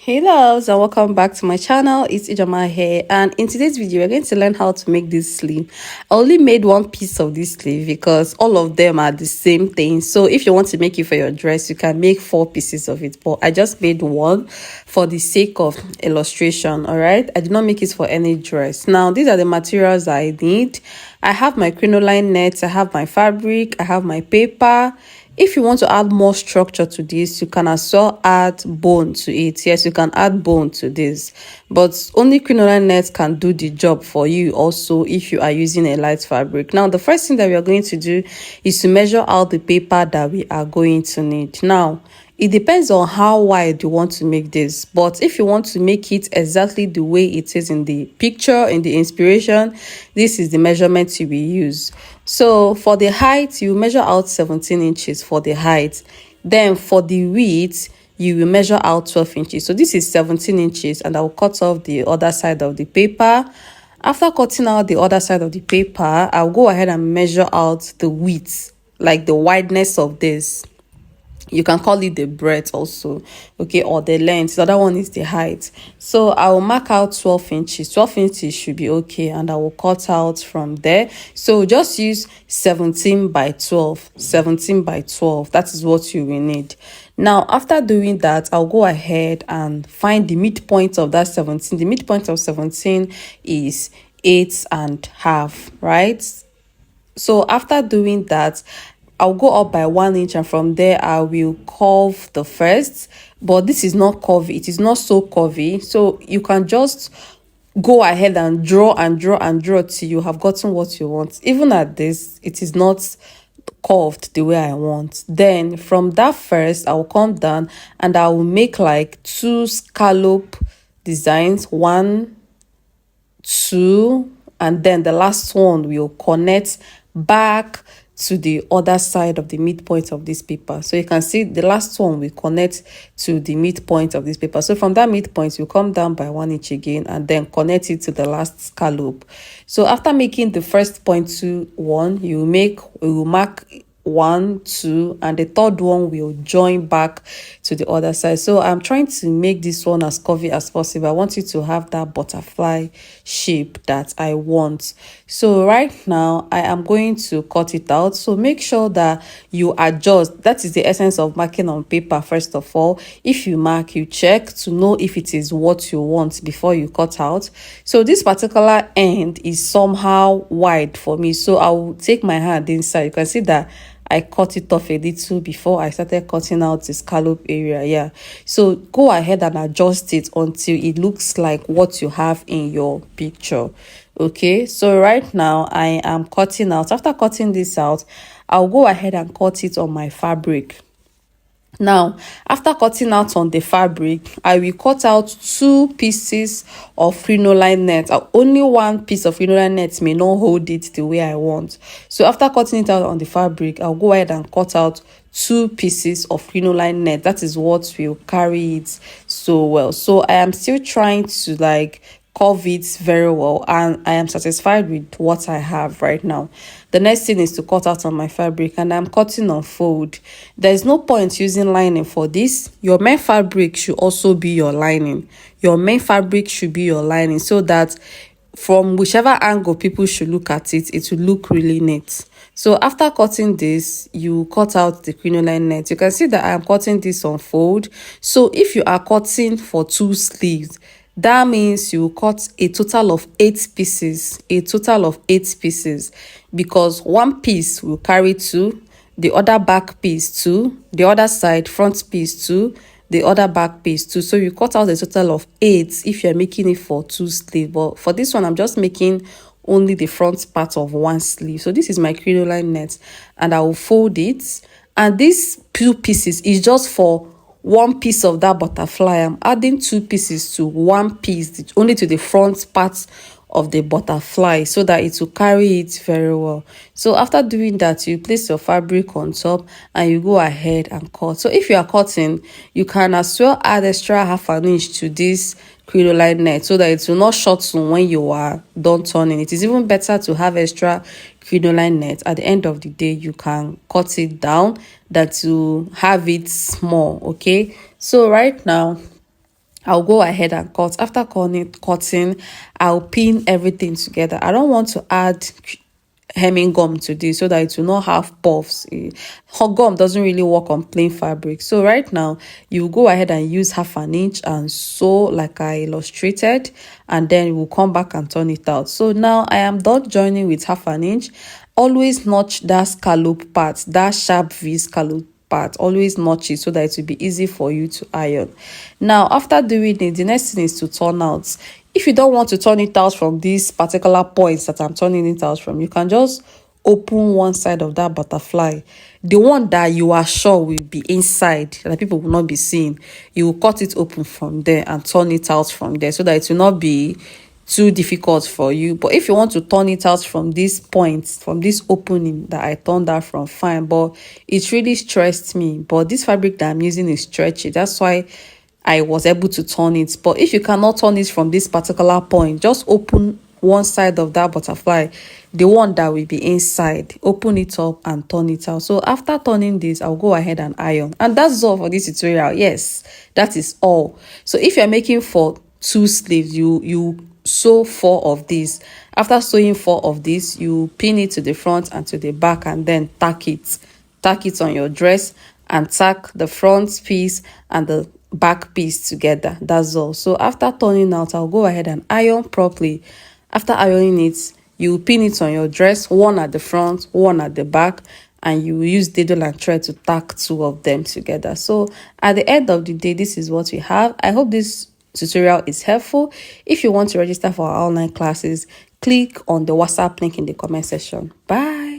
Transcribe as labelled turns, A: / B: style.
A: Hey loves and welcome back to my channel. It's Ijama here, and in today's video we're going to learn how to make this sleeve. I only made one piece of this sleeve because all of them are the same thing. So if you want to make it for your dress, you can make 4 pieces of it, but I just made one for the sake of illustration. All right, I did not make it for any dress. Now these are the materials I need. I have my crinoline net, I have my fabric, I have my paper. If you want to add more structure to this, you can as well add bone to it. Yes, you can add bone to this, but only crinoline net can do the job for you also if you are using a light fabric. Now, the first thing that we are going to do is to measure out the paper that we are going to need. Now, it depends on how wide you want to make this, but if you want to make it exactly the way it is in the picture, in the inspiration, this is the measurement you will use. So for the height, you measure out 17 inches for the height. Then for the width, you will measure out 12 inches. So this is 17 inches, and I will cut off the other side of the paper. After cutting out the other side of the paper, I'll go ahead and measure out the width, like the wideness of this. You can call it the breadth also, okay, or the length. The other one is the height. So I will mark out 12 inches. 12 inches should be okay, and I will cut out from there. So just use 17 by 12. 17 by 12, that is what you will need. Now after doing that, I'll go ahead and find the midpoint of that 17. The midpoint of 17 is 8.5, right? So after doing that, I'll go up by 1 inch, and from there I will curve the first, but this is not curvy. It is not so curvy, so you can just go ahead and draw and draw and draw till you have gotten what you want. Even at this, it is not curved the way I want. Then from that first, I will come down and I will make like 2 scallop designs, 1, 2, and then the last one will connect back to the other side of the midpoint of this paper. So you can see the last one will connect to the midpoint of this paper. So from that midpoint, you come down by 1 inch again and then connect it to the last scallop. So after making the first point to 1, you will mark 1, 2, and the third one will join back to the other side. So I'm trying to make this one as curvy as possible. I want you to have that butterfly shape that I want. So right now I am going to cut it out. So make sure that you adjust. That is the essence of marking on paper. First of all, if you mark, you check to know if it is what you want before you cut out. So this particular end is somehow wide for me, so I will take my hand inside. You can see that I cut it off a little before I started cutting out the scallop area. Yeah, so go ahead and adjust it until it looks like what you have in your picture. Okay, so right now I am cutting out. After cutting this out, I'll go ahead and cut it on my fabric. Now, after cutting out on the fabric, I will cut out 2 pieces of crinoline net. Only 1 piece of crinoline net may not hold it the way I want. So after cutting it out on the fabric, I'll go ahead and cut out 2 pieces of crinoline net. That is what will carry it so well. So I am still trying to like curve it very well, and I am satisfied with what I have right now. The next thing is to cut out on my fabric, and I'm cutting on fold. There is no point using lining for this. Your main fabric should also be your lining. Your main fabric should be your lining, so that from whichever angle people should look at it, it will look really neat. So after cutting this, you cut out the crinoline net. You can see that I am cutting this on fold. So if you are cutting for 2 sleeves, that means you cut a total of 8 pieces. A total of 8 pieces, because 1 piece will carry 2, the other back piece 2, the other side front piece 2, the other back piece 2. So you cut out a total of 8 if you're making it for 2 sleeves. But for this one, I'm just making only the front part of 1 sleeve. So this is my crinoline net, and I will fold it. And these 2 pieces is just for 1 piece of that butterfly. I'm adding 2 pieces to 1 piece, only to the front part of the butterfly, so that it will carry it very well. So after doing that, you place your fabric on top and you go ahead and cut. So if you are cutting, you can as well add extra half an inch to this crinoline net, so that it will not shorten when you are done turning. It is even better to have extra crinoline net. At the end of the day, you can cut it down than to have it small. Okay, so right now I'll go ahead and cut. After cutting, I'll pin everything together. I don't want to add hemming gum to this so that it will not have puffs. Hot gum doesn't really work on plain fabric. So right now, you go ahead and use 1/2 inch and sew like I illustrated, and then we'll come back and turn it out. So now I am done joining with 1/2 inch. Always notch that scallop part, that sharp V scallop part. Always notch it so that it will be easy for you to iron. Now after doing it, the next thing is to turn out. If you don't want to turn it out from these particular points that I'm turning it out from, you can just open one side of that butterfly, the one that you are sure will be inside that people will not be seeing. You will cut it open from there and turn it out from there so that it will not be too difficult for you. But if you want to turn it out from this point, from this opening that I turned out from, fine, but it really stressed me. But this fabric that I'm using is stretchy, that's why I was able to turn it. But if you cannot turn it from this particular point, just open one side of that butterfly, the one that will be inside, open it up and turn it out. So after turning this, I'll go ahead and iron. And that's all for this tutorial. Yes, that is all. So if you're making for 2 sleeves, you sew 4 of these. After sewing 4 of these, you pin it to the front and to the back, and then tack it on your dress, and tack the front piece and the back piece together. That's all. So after turning out, I'll go ahead and iron properly. After ironing it, you pin it on your dress, one at the front, one at the back, and you use needle and thread to tack 2 of them together. So at the end of the day, this is what we have. I hope this tutorial is helpful. If you want to register for our online classes, click on the WhatsApp link in the comment section. Bye.